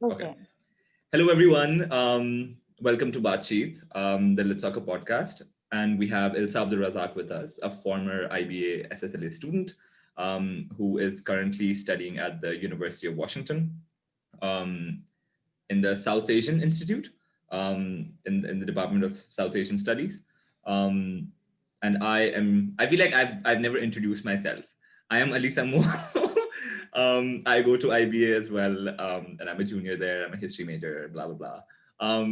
Okay. Okay. Hello, everyone. Welcome to Baatcheet, the Let's Soccer podcast. And we have Ilsa Abdul Razzak with us, a former IBA SSLA student who is currently studying at the University of Washington um, in the South Asian Institute in the Department of South Asian Studies. Um, and I feel like I've never introduced myself. I am Ali Samoo. I go to IBA as well, and I'm a junior there. I'm a history major, blah blah blah.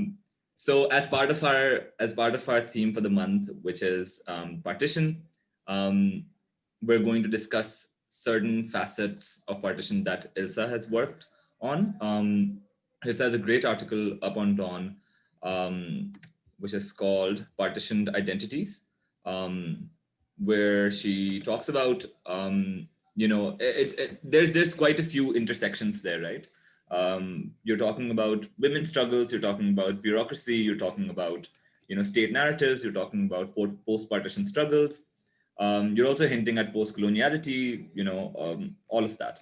So as part of our theme for the month, which is partition, um, we're going to discuss certain facets of partition that Ilsa has worked on. Ilsa has a great article up on Dawn, um, which is called "Partitioned Identities," um, where she talks about there's quite a few intersections there, right? You're talking about women's struggles, you're talking about bureaucracy, you're talking about state narratives, you're talking about post-partition struggles. You're also hinting at post-coloniality, all of that.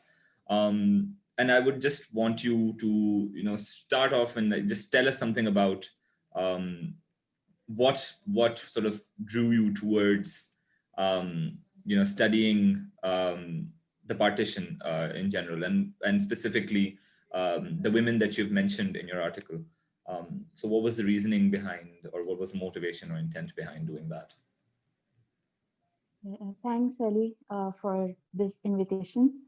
And I would just want you to start off and like, just tell us something about um, what sort of drew you towards studying the partition in general, and specifically the women that you've mentioned in your article. So what was the reasoning behind, or what was the motivation or intent behind doing that? Thanks, Ali, for this invitation.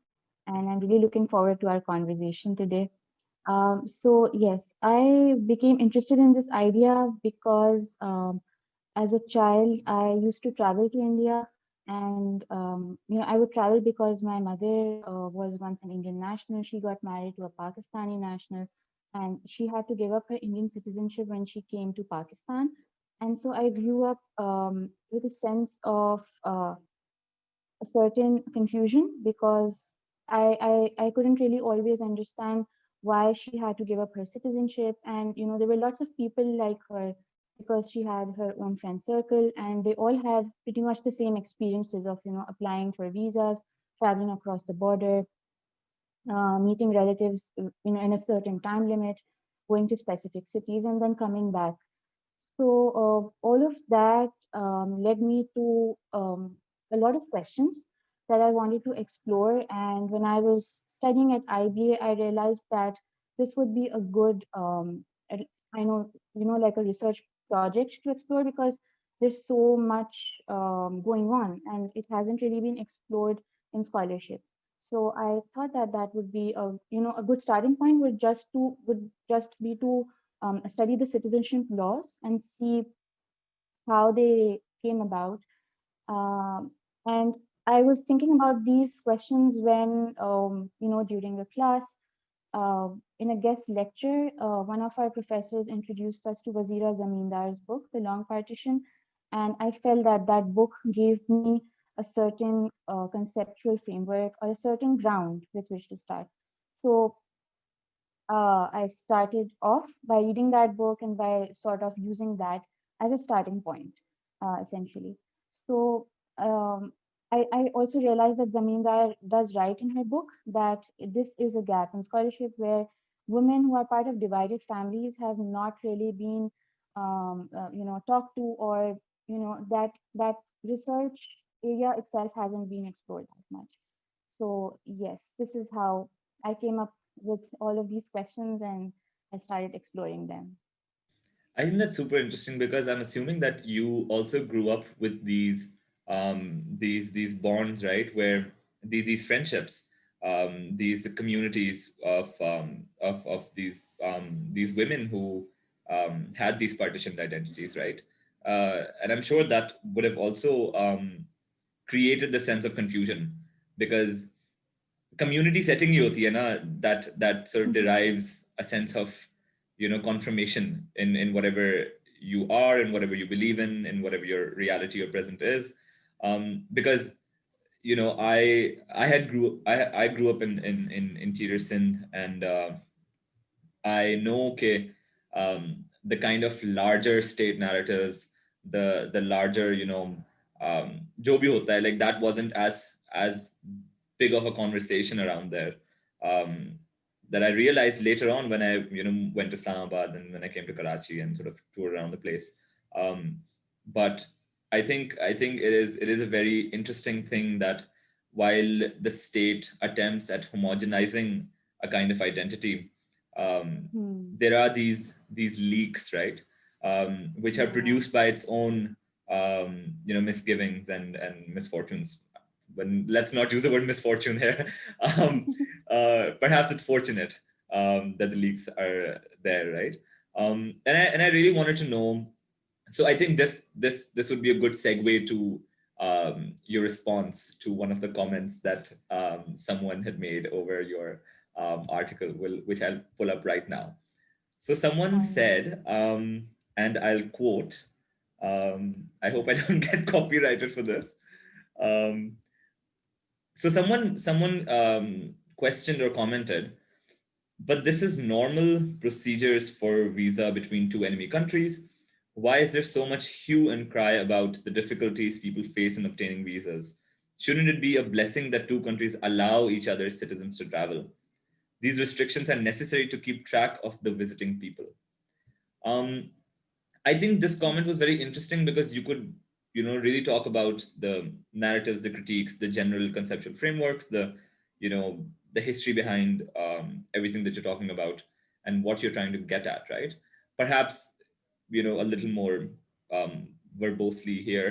And I'm really looking forward to our conversation today. Yes, I became interested in this idea because as a child, I used to travel to India. And, I would travel because my mother was once an Indian national. She got married to a Pakistani national, and she had to give up her Indian citizenship when she came to Pakistan. And so I grew up with a sense of a certain confusion because I couldn't really always understand why she had to give up her citizenship. And, there were lots of people like her because she had her own friend circle, and they all had pretty much the same experiences of, applying for visas, traveling across the border, meeting relatives, in a certain time limit, going to specific cities, and then coming back. So all of that led me to a lot of questions that I wanted to explore. And when I was studying at IBA, I realized that this would be a good, I know, like a research project to explore because there's so much going on and it hasn't really been explored in scholarship. So I thought that that would be a good starting point would just be to study the citizenship laws and see how they came about. Um, and I was thinking about these questions when, during a class, in a guest lecture, one of our professors introduced us to Wazira Zamindar's book, The Long Partition. And I felt that that book gave me a certain conceptual framework or a certain ground with which to start. So I started off by reading that book and by sort of using that as a starting point, essentially. So um, I also realized that Zamindar does write in her book that this is a gap in scholarship where women who are part of divided families have not really been, talked to, or that research area itself hasn't been explored that much. So yes, this is how I came up with all of these questions and I started exploring them. I think that's super interesting because I'm assuming that you also grew up with these bonds, right? Where these friendships, these communities of these women who had these partitioned identities, right? And I'm sure that would have also created the sense of confusion because community setting ही होती है ना, that sort of Mhm. derives a sense of confirmation in whatever you are, in whatever you believe in whatever your reality or present is, because I grew up in interior Sindh, and I know okay, the kind of larger state narratives, the larger जो भी होता है, like that wasn't as big of a conversation around there. Um, that I realized later on when I went to Islamabad and when I came to Karachi and sort of toured around the place. Um, but I think it is a very interesting thing that while the state attempts at homogenizing a kind of identity, Hmm. there are these leaks, right, which are Yeah. produced by its own misgivings and misfortunes. But let's not use the word misfortune here. um, Perhaps it's fortunate that the leaks are there, right? And I really wanted to know. So I think this would be a good segue to your response to one of the comments that someone had made over your article, which I'll pull up right now. So someone All right. said, and I'll quote. I hope I don't get copyrighted for this. Um, so someone questioned or commented, but this is normal procedures for visa between two enemy countries. Why is there so much hue and cry about the difficulties people face in obtaining visas? Shouldn't it be a blessing that two countries allow each other's citizens to travel? These restrictions are necessary to keep track of the visiting people. Um, I think this comment was very interesting because you could, really talk about the narratives, the critiques, the general conceptual frameworks, you know, the history behind everything that you're talking about and what you're trying to get at, right? Perhaps, a little more verbosely here,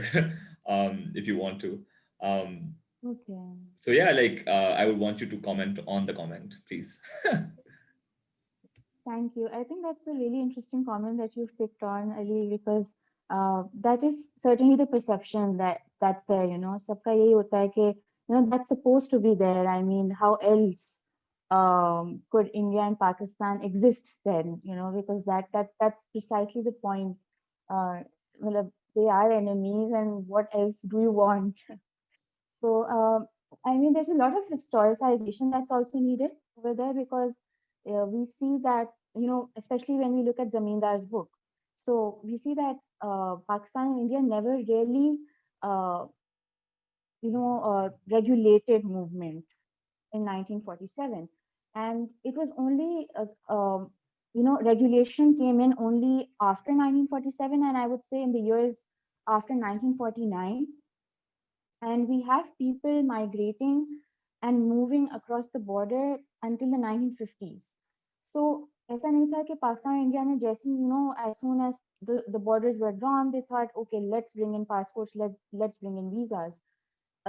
if you want to. Um, Okay. so yeah, like I would want you to comment on the comment, please. Thank you. I think that's a really interesting comment that you've picked on, Ali, because that is certainly the perception that's there. सबका यही होता है कि that's supposed to be there. I mean, how else could India and Pakistan exist then? Because that's precisely the point. मतलब, they are enemies, and what else do you want? So, I mean, there's a lot of historicization that's also needed over there because we see that, especially when we look at Zamindar's book. So, we see that Pakistan and India never really, uh, regulated movement in 1947. And it was only, regulation came in only after 1947, and I would say in the years after 1949, and we have people migrating and moving across the border until the 1950s. So ऐसा नहीं था कि पाकिस्तान और India ने जैसे as soon as the borders were drawn, they thought, okay, let's bring in passports, let's bring in visas.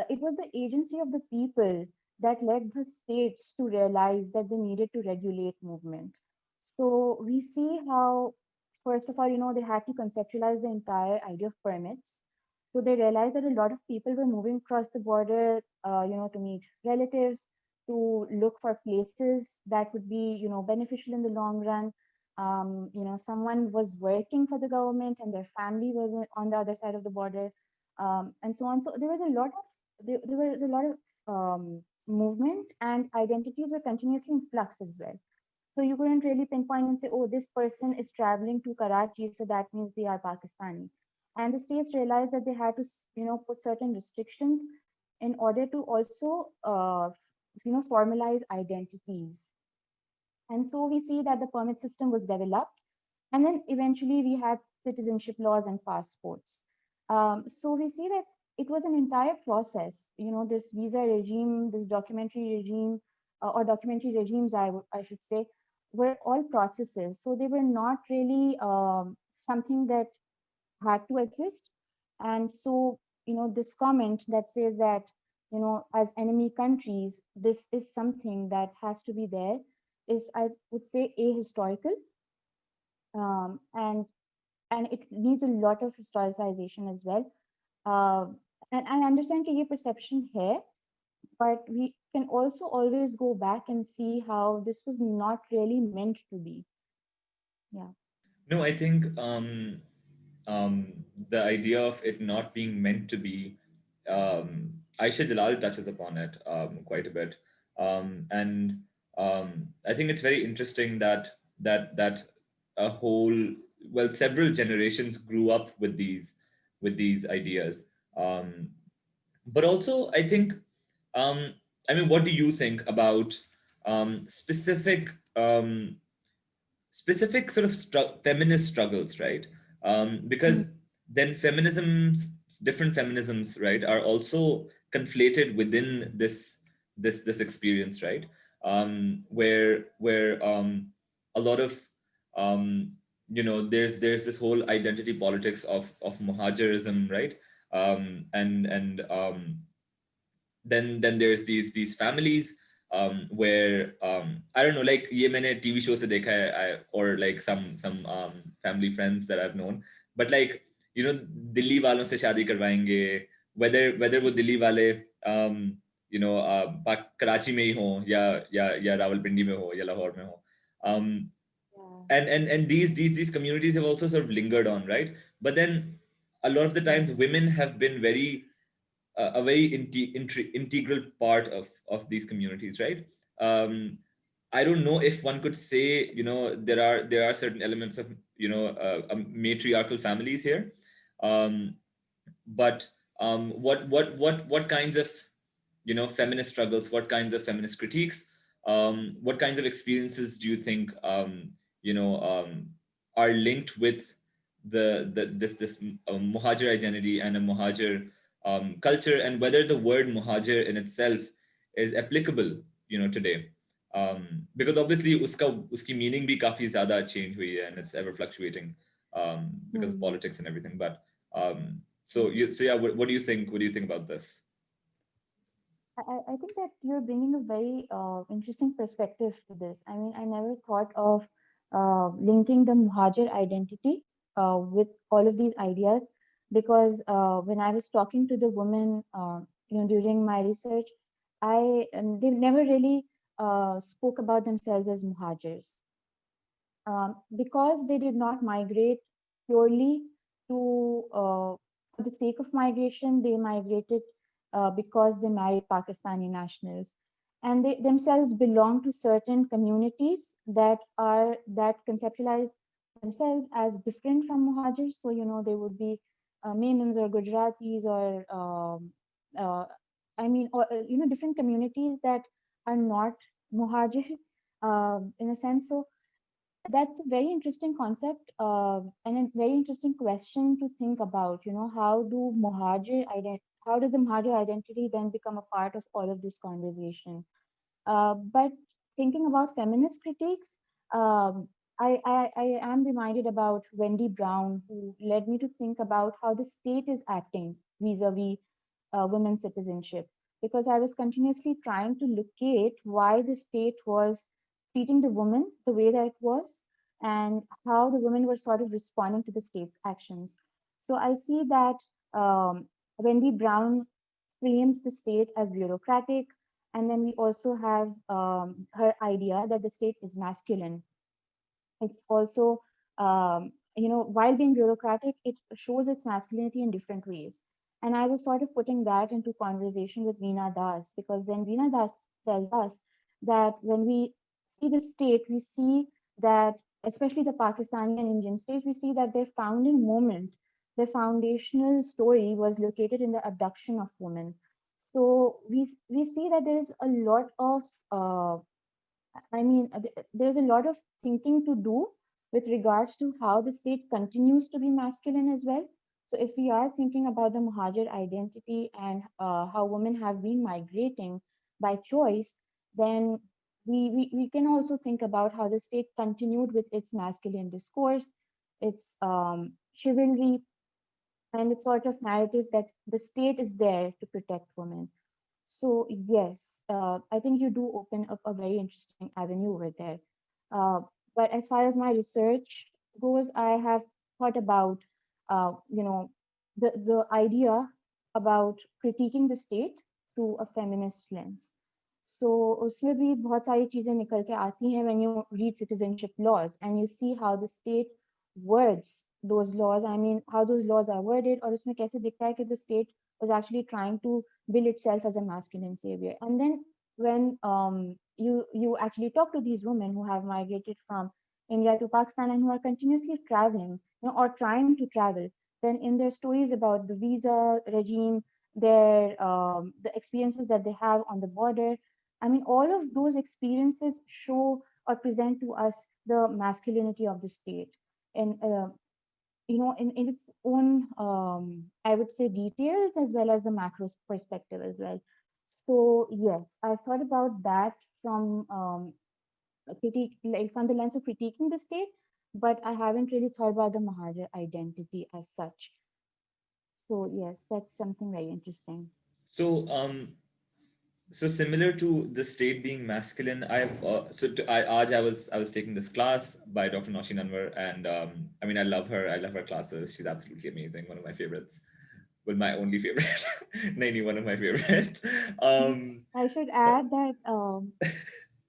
It was the agency of the people that led the states to realize that they needed to regulate movement. So we see how, first of all, they had to conceptualize the entire idea of permits. So they realized that a lot of people were moving across the border, to meet relatives, to look for places that would be, beneficial in the long run. Someone was working for the government and their family was on the other side of the border, and so on. So there was a lot of movement, and identities were continuously in flux as well. So you couldn't really pinpoint and say, oh, this person is traveling to Karachi, so that means they are Pakistani. And the states realized that they had to, put certain restrictions in order to also, formalize identities. And so we see that the permit system was developed, and then eventually we had citizenship laws and passports. So we see that it was an entire process. This visa regime, this documentary regime, or documentary regimes, I should say, were all processes. So they were not really something that had to exist. And so, this comment that says that, as enemy countries, this is something that has to be there is, I would say, ahistorical. And it needs a lot of historicization as well. Uh, and I understand कि ये perception है, but we can also always go back and see how this was not really meant to be. Yeah. No, I think the idea of it not being meant to be, Aisha Jalal touches upon it quite a bit, and I think it's very interesting that a whole, well, several generations grew up with these ideas, but also I think, um, I mean, what do you think about specific specific sort of feminist struggles, right? Because then feminisms, different feminisms, right, are also conflated within this experience, right? Where a lot of um, there's this whole identity politics of muhajirism, right? And then there's these families where I don't know, like ये मैंने TV show से देखा है, or like some family friends that I've known, but like Delhi वालों से शादी करवाएंगे, whether वो दिल्ली वाले कराची में ही हो या रावलपिंडी में हो या लाहौर में हो, um, Yeah. and these communities have also sort of lingered on, right? But then a lot of the times Right. women have been a very integral part of these communities, right? I don't know if one could say, there are certain elements of matriarchal families here, um, but what kinds of feminist struggles, what kinds of feminist critiques, what kinds of experiences do you think you know um, are linked with this muhajir identity and a muhajir culture, and whether the word muhajir in itself is applicable today, because obviously uski meaning bhi kafi zyada change hui hai, and it's ever fluctuating because of Hmm. politics and everything, but so yeah, what do you think, about this? I think that you're bringing a very interesting perspective to this. I mean, I never thought of linking the Muhajir identity with all of these ideas, because when I was talking to the women, during my research, they never really spoke about themselves as Muhajirs, because they did not migrate purely for the sake of migration. They migrated because they married Pakistani nationals, and they themselves belong to certain communities that conceptualize themselves as different from Muhajirs. So they would be Memons or Gujaratis or uh, different communities that are not Muhajir in a sense. So that's a very interesting concept, and a very interesting question to think about. How does the Muhajir identity then become a part of all of this conversation? But thinking about feminist critiques, I am reminded about Wendy Brown, who led me to think about how the state is acting vis-a-vis women's citizenship, because I was continuously trying to locate why the state was treating the woman the way that it was, and how the women were sort of responding to the state's actions. So I see that Wendy Brown frames the state as bureaucratic, and then we also have her idea that the state is masculine. It's also, while being bureaucratic, it shows its masculinity in different ways. And I was sort of putting that into conversation with Veena Das, because then Veena Das tells us that when we see the state, we see that, especially the Pakistani and Indian states, we see that their founding moment, their foundational story was located in the abduction of women. So we see that there is a lot of there's a lot of thinking to do with regards to how the state continues to be masculine as well. So, if we are thinking about the Muhajir identity and how women have been migrating by choice, then we can also think about how the state continued with its masculine discourse, its chivalry, and its sort of narrative that the state is there to protect women. So yes, I think you do open up a very interesting avenue over there. Uh, but as far as my research goes, I have thought about, uh, you know, the idea about critiquing the state through a feminist lens. So उसमें भी बहुत सारी चीजें निकल के आती हैं when you read citizenship laws and you see how the state words those laws. I mean, how those laws are worded, और उसमें कैसे दिखता है कि the state was actually trying to bill itself as a masculine savior. And then when you actually talk to these women who have migrated from India to Pakistan and who are continuously traveling, or trying to travel, then in their stories about the visa regime, the experiences that they have on the border, I mean, all of those experiences show or present to us the masculinity of the state. And in its own, I would say, details as well as the macro perspective as well. So yes, I've thought about that from a critique, like from the lens of critiquing the state, but I haven't really thought about the Mahajar identity as such. So yes, that's something very interesting. So, so similar to the state being masculine, I was taking this class by Dr. Nausheen Anwar, and I mean I love her. I love her classes. She's absolutely amazing. One of my favorites. Well, my only favorite. Naini, one of my favorites. I should So, add that,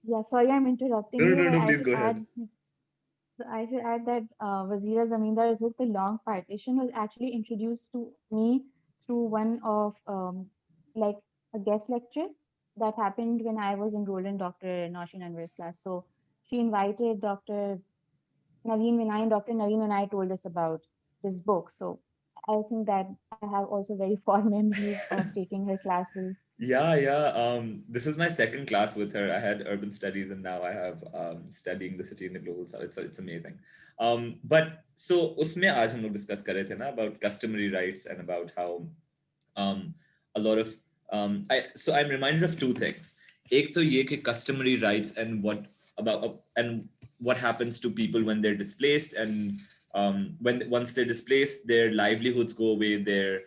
yeah, sorry I'm interrupting no, no, you, no, but no. I Please should go ahead. add So I should add that Wazira Zamindar's book, The Long Partition, was actually introduced to me through one of like a guest lecture that happened when I was enrolled in Dr. Nausheen Anwar's class. So she invited Dr. Naveen Vinay and Dr. Naveen Vinay told us about this book. So I think that I have also very fond memories of taking her classes. Yeah, yeah. This is my second class with her. I had urban studies, and now I have studying the city in the global south. It's amazing. But so उसमें आज हम लोग discuss कर रहे थे ना about customary rights and about how um, a lot of I'm reminded of two things. एक तो ये कि customary rights and what happens to people when they're displaced, and when once they're displaced, their livelihoods go away, their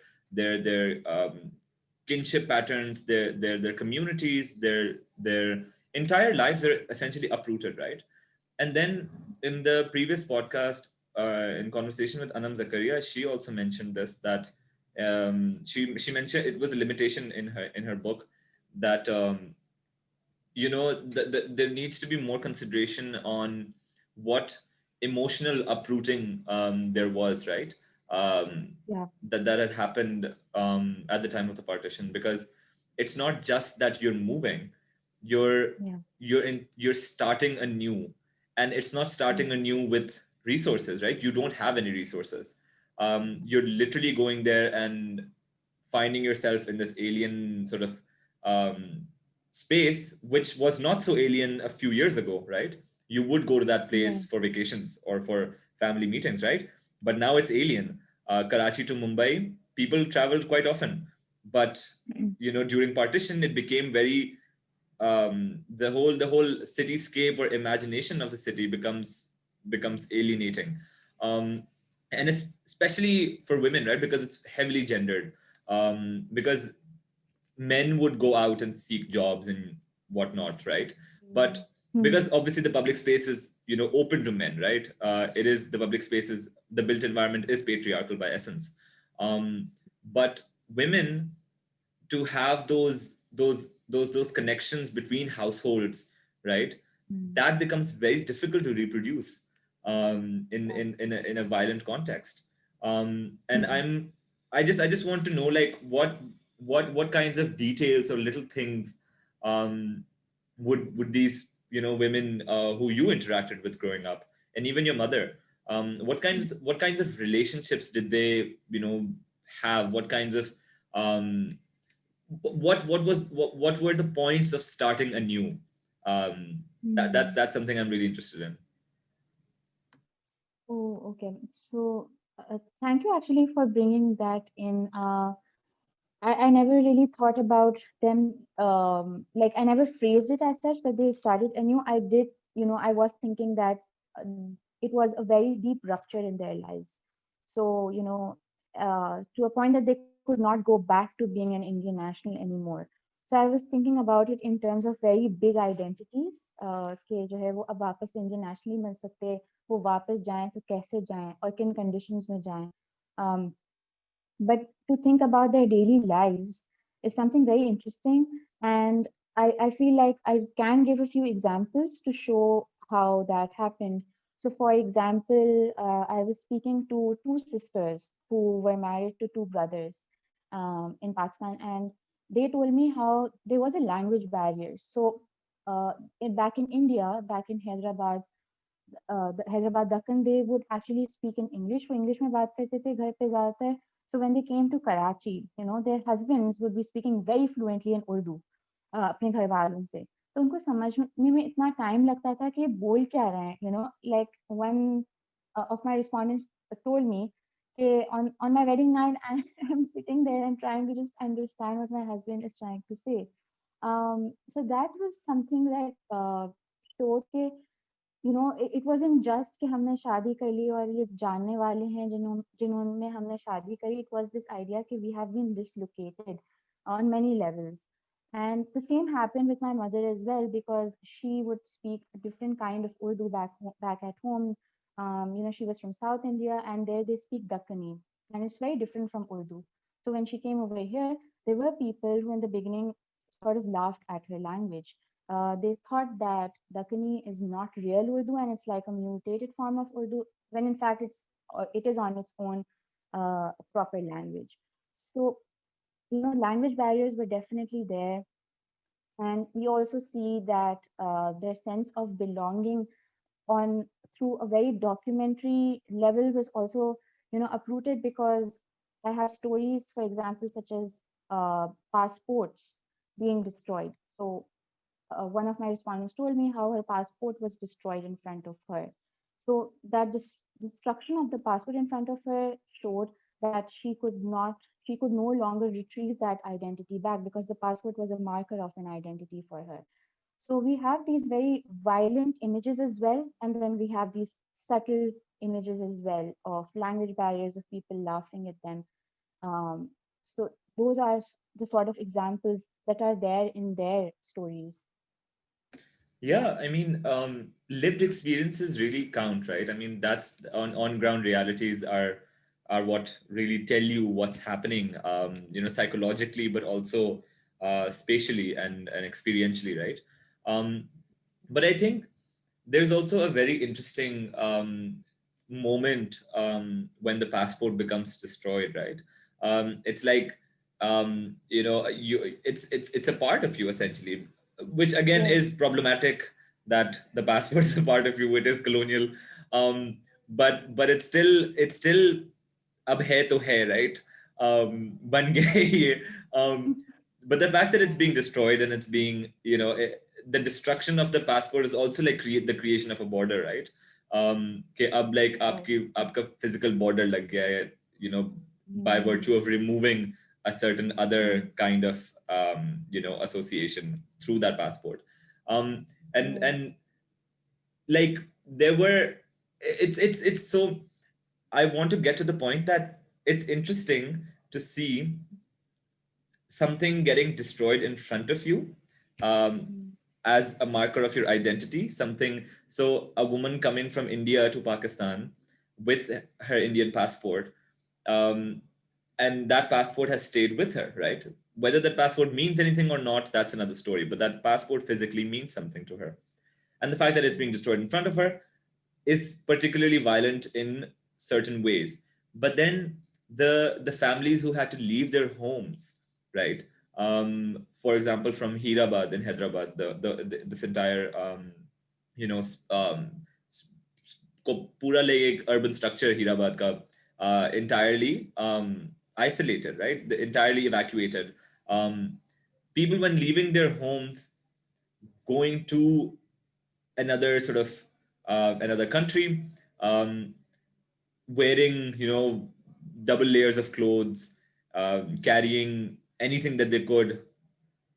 kinship patterns, their communities, their entire lives are essentially uprooted, right? And then in the previous podcast, in conversation with Anam Zakaria, she also mentioned this, that she mentioned it was a limitation in her book, that there needs to be more consideration on what emotional uprooting there was, right? Yeah, That had happened at the time of the partition, because it's not just that you're moving, you're yeah, you're starting anew, and it's not yeah, starting anew with resources, right? You don't have any resources. You're literally going there and finding yourself in this alien sort of um, space, which was not so alien a few years ago, right? You would go to that yeah, place for vacations or for family meetings, right? But now it's alien. Karachi to Mumbai, people traveled quite often, but during partition, it became very the whole cityscape or imagination of the city becomes alienating, and especially for women, right? Because it's heavily gendered. Because men would go out and seek jobs and whatnot, right? But Hmm. because obviously the public space is open to men, right? It is the public space is the built environment is patriarchal by essence. But women, to have those connections between households, right? Hmm. That becomes very difficult to reproduce in Yeah. in a violent context. And Hmm. I just want to know, like, what kinds of details or little things um, would these women who you interacted with growing up, and even your mother, what kinds of relationships did they have? What kinds of um, what were the points of starting anew? That's something I'm really interested in. Oh, okay. So, thank you actually for bringing that in. I never really thought about them, like, I never phrased it as such that they started anew. I did, I was thinking that uh, it was a very deep rupture in their lives. So, to a point that they could not go back to being an Indian national anymore. So I was thinking about it in terms of very big identities, कि जो है वो अब वापस Indian nationally मिल सकते, वो वापस जाएं तो कैसे जाएं और किन कंडीशंस में जाएं. Um, but to think about their daily lives is something very interesting. And I feel like I can give a few examples to show how that happened. So, for example, I was speaking to two sisters who were married to two brothers in Pakistan, and they told me how there was a language barrier. So, back in India, back in Hyderabad, the Hyderabad Dakkan, they would actually speak in English. वो English में बात करते थे घर पे ज़्यादातर. So when they came to Karachi, their husbands would be speaking very fluently in Urdu. अपने घर वालों से, तो उनको समझने में इतना टाइम लगता था कि ये बोल क्या रहे हैं, like one of my respondents told me okay, on my wedding night I'm sitting there and trying to just understand what my husband is trying to say. So that was something that showed कि it wasn't just कि हमने शादी कर ली और ये जानने वाले हैं जिन्होंने हमने शादी करी. It was this idea कि we have been dislocated on many levels. And the same happened with my mother as well, because she would speak a different kind of Urdu back at home. She was from South India, and there they speak Dakkani, and it's very different from Urdu. So when she came over here, there were people who in the beginning sort of laughed at her language. They thought that Dakkani is not real Urdu and it's like a mutated form of Urdu, when in fact it is on its own proper language. So language barriers were definitely there, and we also see that their sense of belonging on through a very documentary level was also uprooted, because I have stories, for example, such as passports being destroyed. So one of my respondents told me how her passport was destroyed in front of her. So that destruction of the passport in front of her showed that she could no longer retrieve that identity back, because the passport was a marker of an identity for her. So we have these very violent images as well, and then we have these subtle images as well of language barriers, of people laughing at them. Um, so those are the sort of examples that are there in their stories. Yeah. Yeah, I mean, lived experiences really count, right? I mean, that's on ground realities are what really tell you what's happening, psychologically, but also spatially and experientially, right? Um, but I think there's also a very interesting moment when the passport becomes destroyed, right? It's like it's a part of you essentially, which again Yes. is problematic, that the passport is a part of you. It is colonial, but it's still अब है तो है, right? बन गए ये. But the fact that it's being destroyed and it's being, the destruction of the passport is also like the creation of a border, right? कि अब like Yes. आपका physical border लग गया है, by Mm, virtue of removing a certain other mm, kind of association through that passport. And yes. like there were, it's so, I want to get to the point that it's interesting to see something getting destroyed in front of you, um, Mm, as a marker of your identity. Something, so a woman coming from India to Pakistan with her Indian passport, um, and that passport has stayed with her, right? Whether that passport means anything or not, that's another story. But that passport physically means something to her, and the fact that it's being yes. destroyed in front of her is particularly violent in certain ways. But then the families who had to leave their homes, right? For example, from Hirabad in Hyderabad, this entire you know um, को पूरा ले एक urban structure Hirabad का entirely isolated, right? Entirely evacuated. People when leaving their homes, going to another sort of another country, um, wearing double layers of clothes, carrying anything that they could,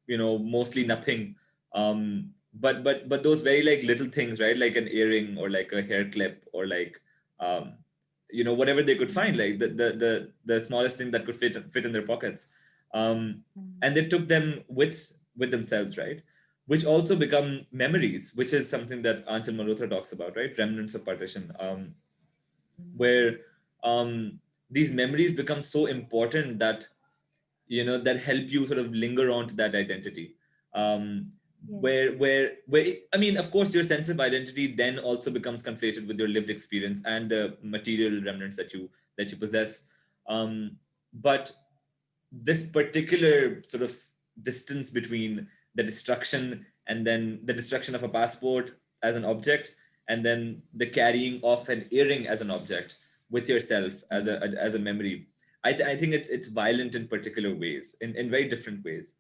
mostly nothing, but those very like little things, right? Like an earring or like a hair clip or like um, whatever they could find, Mm, like the smallest thing that could fit in their pockets, mm, and they took them with themselves, right? Which also become memories, which is something that Anchal Malhotra talks about, right? Remnants of partition, mm, where these memories become so important that that help you sort of linger on to that identity, um, yes. where I mean, of course your sense of identity then also becomes conflated with your lived experience and the material remnants that you possess, but this particular sort of distance between the destruction and then the destruction of a passport as an object, and then the carrying of an earring as an object with yourself as Mm, a memory. I think it's violent in particular ways, in very different ways.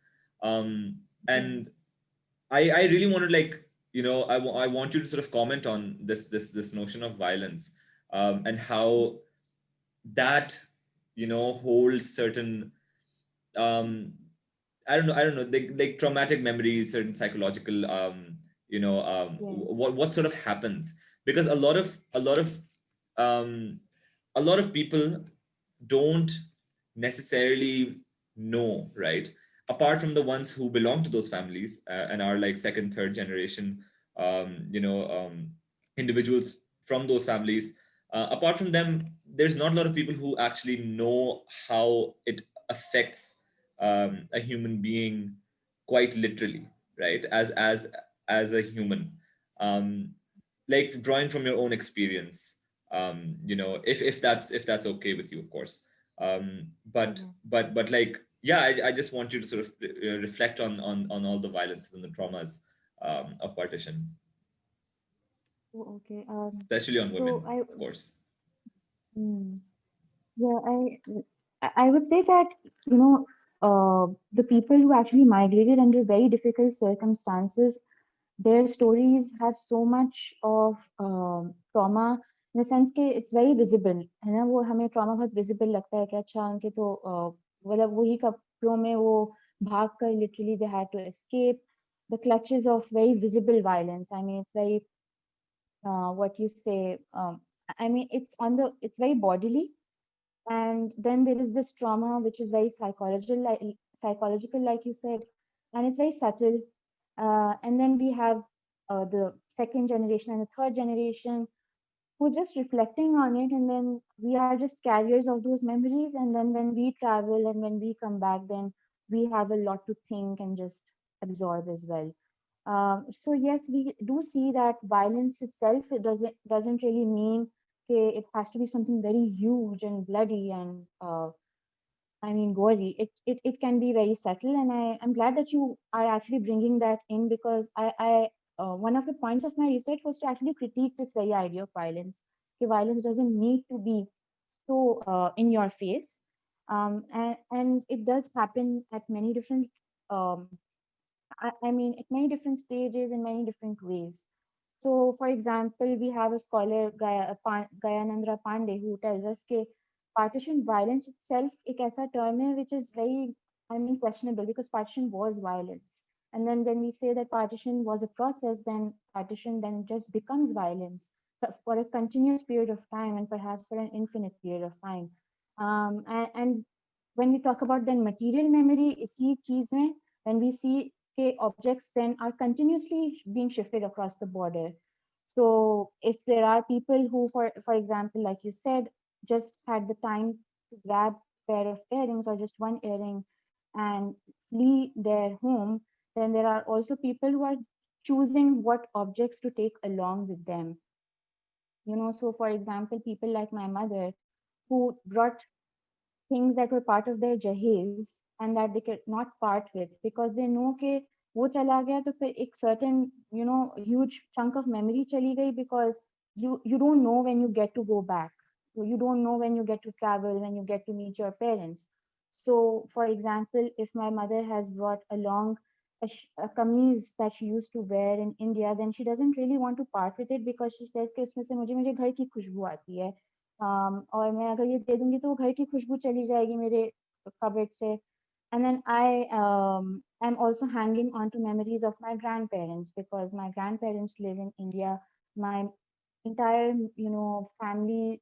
And Yes. I really want to like, I want you to sort of comment on this notion of violence, and how that, holds certain, um I don't know, like traumatic memories, certain psychological, Yes. what sort of happens, because um a lot of people don't necessarily know, right? Apart from the ones who belong to those families, and are like second, third generation, individuals from those families. Apart from them, there's not a lot of people who actually know how it affects, a human being, quite literally, right? As a human, um, like drawing from your own experience, if that's okay with you, of course. But like, yeah, I just want you to sort of reflect on all the violence and the traumas, of partition, Oh, okay. especially on So women, I, of course. mm, yeah, I would say that, you know, the people who actually migrated under very difficult circumstances, their stories have so much of trauma, in the sense कि it's very visible है ना, वो हमें trauma बहुत visible लगता है कि अच्छा उनके तो मतलब वही कपड़ों में वो भाग कर literally they had to escape the clutches of very visible violence. I mean, it's very what you say. I mean, it's very bodily, and then there is this trauma which is very psychological, like you said, and it's very subtle. And then we have the second generation and the third generation who are just reflecting on it, and then we are just carriers of those memories, and then when we travel and when we come back, then we have a lot to think and just absorb as well. So yes, we do see that violence itself, it doesn't really mean okay, it has to be something very huge and bloody and I mean gory. It can be very subtle, and I'm glad that you are actually bringing that in, because I one of the points of my research was to actually critique this very idea of violence. Okay, violence doesn't need to be so in your face, and it does happen at many different um, I mean, at many different stages in many different ways. So, for example, we have a scholar, Gayanandra Pandey, who tells us that partition violence itself एक ऐसा term है which is very, I mean, questionable, because partition was violence. And then when we say that partition was a process, then partition then just becomes violence for a continuous period of time and perhaps for an infinite period of time. And when we talk about then material memory, इसी चीज में, when we see objects then are continuously being shifted across the border. So if there are people who, for example, like you said, just had the time to grab a pair of earrings or just one earring and flee their home, then there are also people who are choosing what objects to take along with them. So for example, people like my mother who brought things that were part of their jahez and that they could not part with, because they know कि वो चला गया तो फिर एक certain huge chunk of memory चली गई, because you don't know when you get to go back. So you don't know when you get to travel, when you get to meet your parents. So for example, if my mother has brought along a kameez that she used to wear in India, then she doesn't really want to part with it, because she says कि उसमें से मुझे मेरे घर की खुशबू आती है, और मैं अगर ये दे दूंगी तो वो घर की खुशबू चली जाएगी मेरे कबर्ड से. And then I am also hanging on to memories of my grandparents, because my grandparents live in India. My entire, family,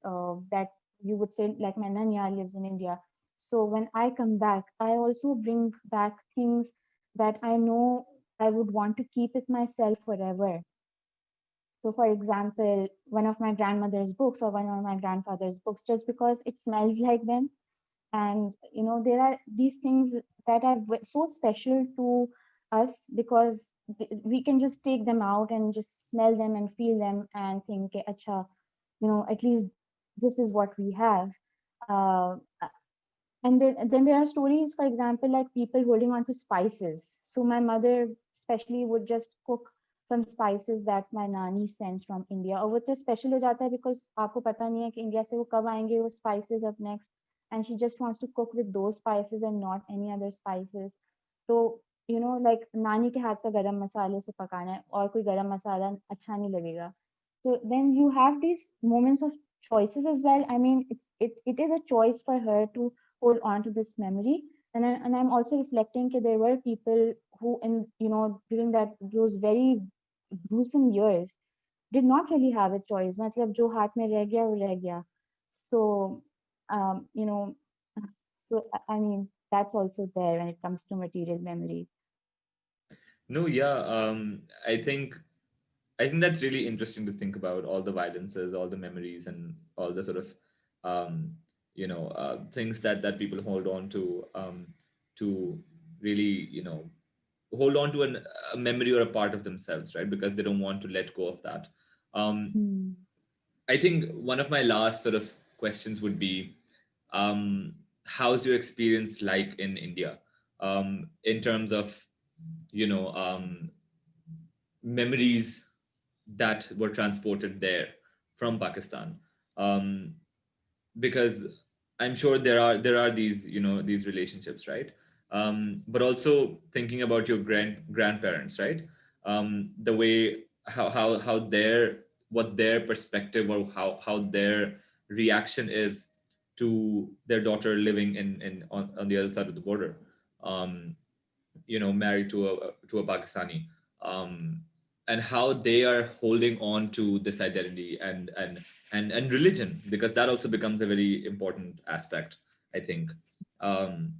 that you would say like my nanya lives in India. So when I come back, I also bring back things that I know I would want to keep it myself forever. So, for example, one of my grandmother's books or one of my grandfather's books, just because it smells like them. And, there are these things that are so special to us, because we can just take them out and just smell them and feel them and think, "Okay, acha, at least this is what we have." Uh, and then there are stories, for example, like people holding on to spices. So my mother especially would just cook from spices that my nani sends from India. और वो तो special हो जाता है because आपको पता नहीं है कि India से वो कब आएंगे वो spices up next. And she just wants to cook with those spices and not any other spices. So like नानी के हाथ का गरम मसाले से पकाना है और कोई गरम मसाला अच्छा नहीं लगेगा. So then you have these moments of choices as well. I mean, it is a choice for her to hold on to this memory. And I'm also reflecting that there were people who, in during those very gruesome years, did not really have a choice. मतलब जो हाथ में रह गया वो रह गया. So um, you know, so I mean that's also there when it comes to material memory. No, yeah, I think that's really interesting to think about all the violences, all the memories, and all the sort of things that people hold on to really hold on to a memory or a part of themselves, right? Because they don't want to let go of that. Um, Hmm. I think one of my last sort of questions would be, how's your experience like in India, in terms of you know memories that were transported there from Pakistan, um, because I'm sure there are these these relationships, right? But also thinking about your grandparents, right? The way how their what their perspective or how their reaction is to their daughter living on the other side of the border, um, married to a Pakistani, um, and how they are holding on to this identity and religion, because that also becomes a very important aspect, I think. um,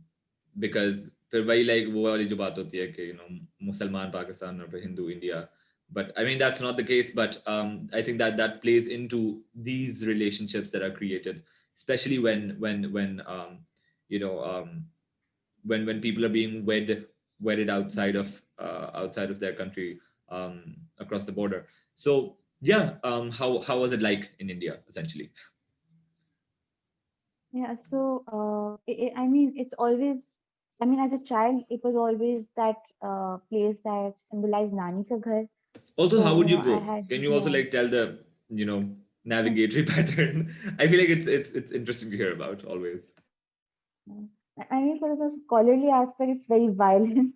because फिर वही like वो वाली जो बात होती है कि मुसलमान पाकिस्तान और फिर Hindu India, but I mean that's not the case. But I think that plays into these relationships that are created, especially you know um, when people are being wedded outside of their country, across the border. So yeah, how was it like in India essentially? Yeah, so I mean, it's always, I mean, as a child, it was always that place that symbolized Nani ka ghar. Also, how So, would you I grow? had, Can you also yeah. like tell the navigatory pattern? I feel like it's interesting to hear about always. Yeah. I mean, for the scholarly aspect, it's very violent.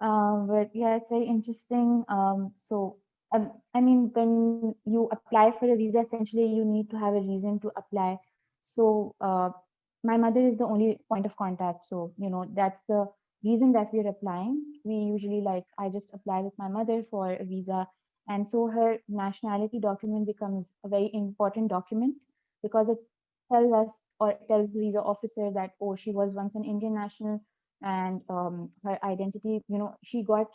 But yeah, it's very interesting. I mean, when you apply for a visa, essentially you need to have a reason to apply. So, my mother is the only point of contact. So, that's the reason that we're applying. We usually I just apply with my mother for a visa. And so her nationality document becomes a very important document because it tells us or tells the visa officer that, oh, she was once an Indian national, and her identity, she got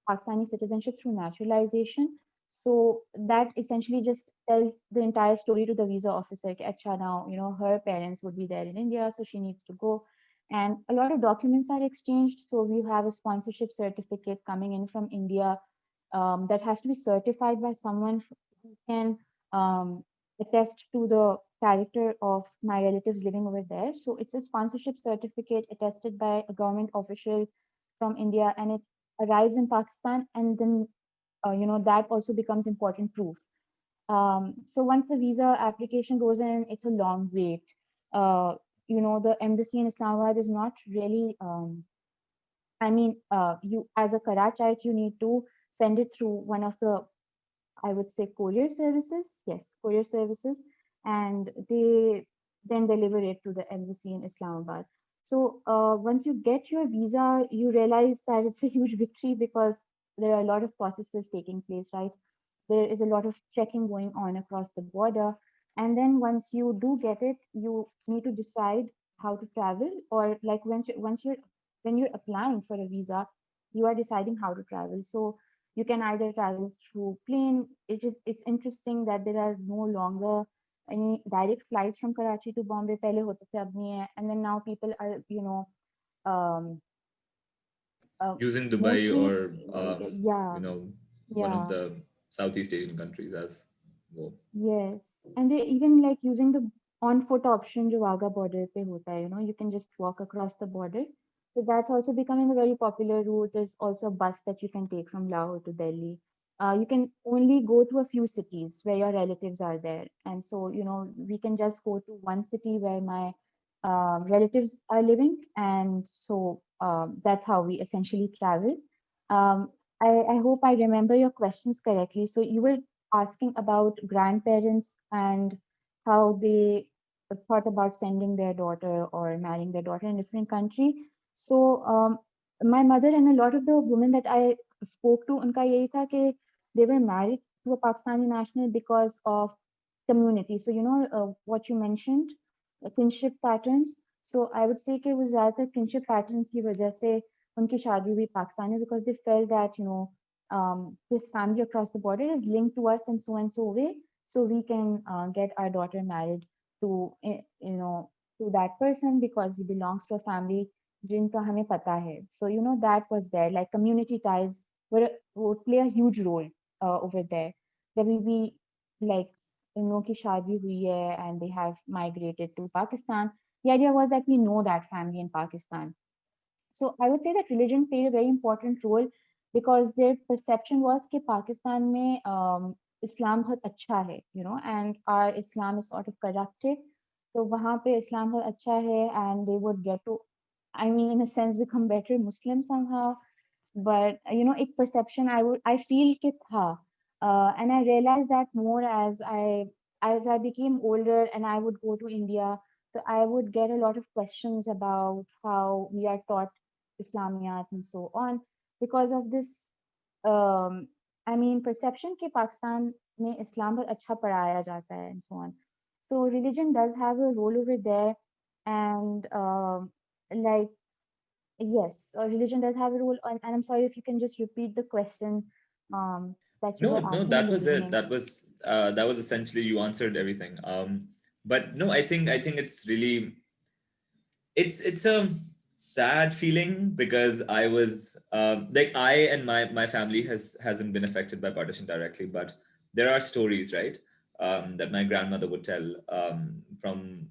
Pakistani citizenship through naturalization. So that essentially just tells the entire story to the visa officer. Ki, Acha, now, her parents would be there in India, so she needs to go. And a lot of documents are exchanged. So we have a sponsorship certificate coming in from India, that has to be certified by someone who can um, attest to the character of my relatives living over there. So it's a sponsorship certificate attested by a government official from India, and it arrives in Pakistan, and then that also becomes important proof. So once the visa application goes in, it's a long wait. Uh, the embassy in Islamabad is not really. I mean, you as a Karachite, you need to send it through one of the, I would say, courier services. Yes, courier services, and they then deliver it to the embassy in Islamabad. So once you get your visa, you realize that it's a huge victory because there are a lot of processes taking place, right? There is a lot of checking going on across the border. And then once you do get it, you need to decide how to travel, or like when you're applying for a visa, you are deciding how to travel. So you can either travel through plane. It's interesting that there are no longer any direct flights from Karachi to Bombay. Pehle hote the, ab nahi hai. And then now people are, um, Using Dubai mostly, or yeah, one of yeah. the Southeast Asian countries as well. Yes, and they even like using the on-foot option जो Wagah border पे होता है, you can just walk across the border. So that's also becoming a very popular route. There's also a bus that you can take from Lahore to Delhi. You can only go to a few cities where your relatives are there, and so we can just go to one city where my relatives are living, and so that's how we essentially travel. Um, I hope I remember your questions correctly. So you were asking about grandparents and how they thought about sending their daughter or marrying their daughter in a different country. So my mother and a lot of the women that I spoke to, उनका यही था कि they were married to a Pakistani national because of community. So you know what you mentioned, kinship patterns. So I would say कि वो ज़्यादातर kinship patterns की वजह से उनकी शादी हुई पाकिस्तान में, because they felt that this family across the border is linked to us in so and so way, so we can get our daughter married to to that person because he belongs to a family जिनका हमें पता है. So that was there, like community ties would play a huge role over there. जब भी like इन लोगों की शादी हुई है and they have migrated to Pakistan, the idea was that we know that family in Pakistan. So I would say that religion played a very important role because their perception was कि पाकिस्तान में इस्लाम बहुत अच्छा है, and our Islam is sort of corrupted. तो वहाँ पे इस्लाम बहुत अच्छा है and they would get to, I mean, in a sense, become better Muslims somehow. But एक perception I feel कि था, and I realized that more as I became older and I would go to India. So I would get a lot of questions about how we are taught Islamiyat and so on because of this. I mean, perception कि पाकिस्तान में इस्लाम बहुत अच्छा पढ़ाया जाता है and so on. So religion does have a role over there, and like yes, religion does have a role. And I'm sorry if you can just repeat the question that you No, were no, asking in that the was it. beginning. That was essentially, you answered everything. But no, I think it's really, it's a sad feeling because I was like, I and my family hasn't been affected by partition directly, but there are stories, right, that my grandmother would tell, from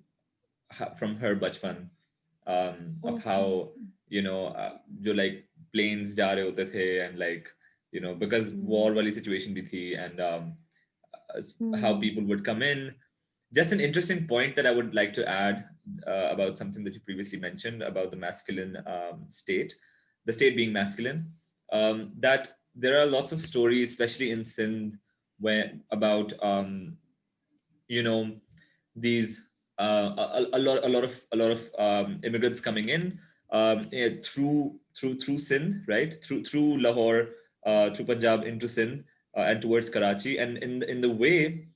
her bachpan, of Okay. how, जो like planes जा रहे होते थे, and like, because war Mm. वाली situation भी थी, and how Mm. people would come in. Just an interesting point that I would like to add, about something that you previously mentioned about the masculine, state, the state being masculine. That there are lots of stories, especially in Sindh, where about, you know these, a lot of immigrants coming in, through Sindh, right, through Lahore, through Punjab into Sindh, and towards Karachi, and in the way,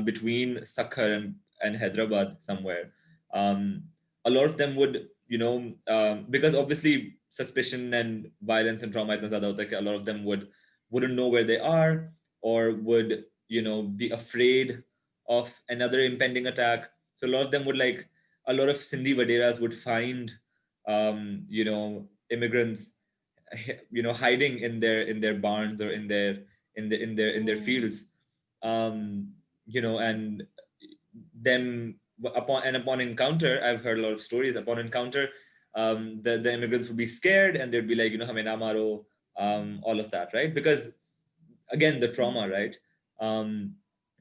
between Sakhar and Hyderabad somewhere, um, a lot of them would, because obviously suspicion and violence and trauma itna zyada hota hai कि a lot of them wouldn't know where they are, or would, be afraid of another impending attack. So a lot of them would, like, a lot of Sindhi Vaderas would find, immigrants, hiding in their barns, or in their Mm. fields, and them, upon encounter, I've heard a lot of stories. Upon encounter, the immigrants would be scared, and they'd be like, hame na maro, all of that, right? Because again, the trauma, Mm. right?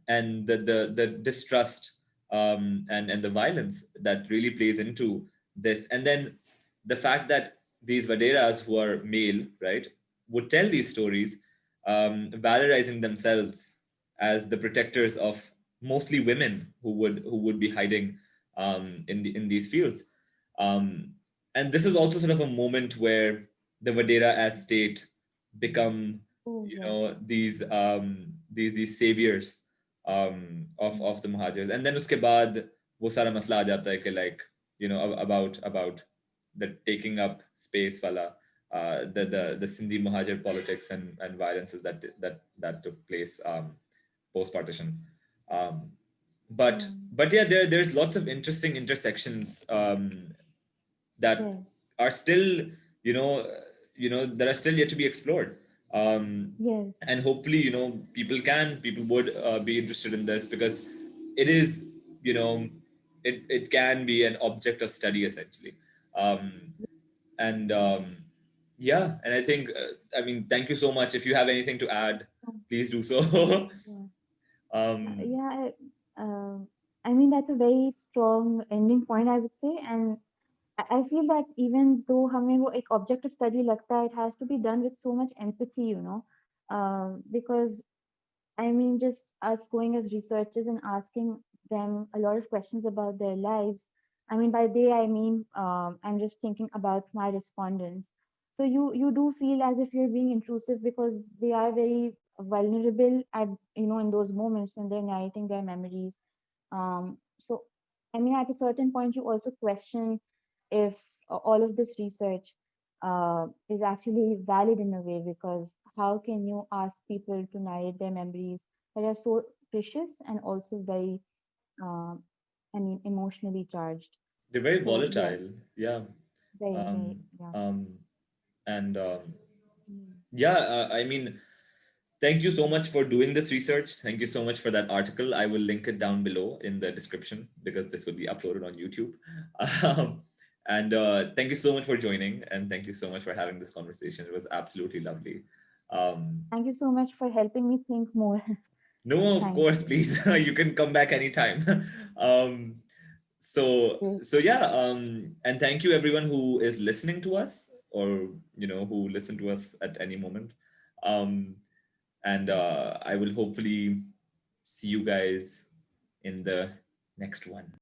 And the distrust, and the violence that really plays into this. And then the fact that these vaderas who are male, right, would tell these stories, valorizing themselves as the protectors of mostly women who would be hiding, in these fields. um, and this is also sort of a moment where the vadera as state become, Oh, these saviors, of the muhajirs. And then uske baad wo sara masla aa jata hai कि, like, about the taking up space wala, the Sindhi Muhajir politics and violences that took place, post partition. um, but yeah, there's lots of interesting intersections, that yes, are still, you know that are still yet to be explored. um, yes, and hopefully, people would, be interested in this, because it is, you know it can be an object of study, essentially. um, and yeah, and I think, I mean, thank you so much. If you have anything to add, please do so. yeah, um, yeah. I mean, that's a very strong ending point, I would say, and I feel that even though हमें वो एक objective study लगता है, it has to be done with so much empathy, because I mean, just us going as researchers and asking them a lot of questions about their lives. I mean, by they I mean I'm just thinking about my respondents. So you do feel as if you're being intrusive because they are very vulnerable at in those moments when they're narrating their memories. So I mean, at a certain point, you also question if all of this research is actually valid in a way, because how can you ask people to narrate their memories that are so precious and also very, uh, I mean, emotionally charged? They're very So volatile. yes, Yeah. very, very, Um, yeah. um, and Mm. yeah, I mean, thank you so much for doing this research. Thank you so much for that article. I will link it down below in the description because this will be uploaded on YouTube. Um, and thank you so much for joining, and thank you so much for having this conversation. It was absolutely lovely. Um, Thank you so much for helping me think more. no, of Thank course, you. please. You can come back anytime. um, Great. so yeah, and thank you everyone who is listening to us, or who listen to us at any moment. Um, and I will hopefully see you guys in the next one.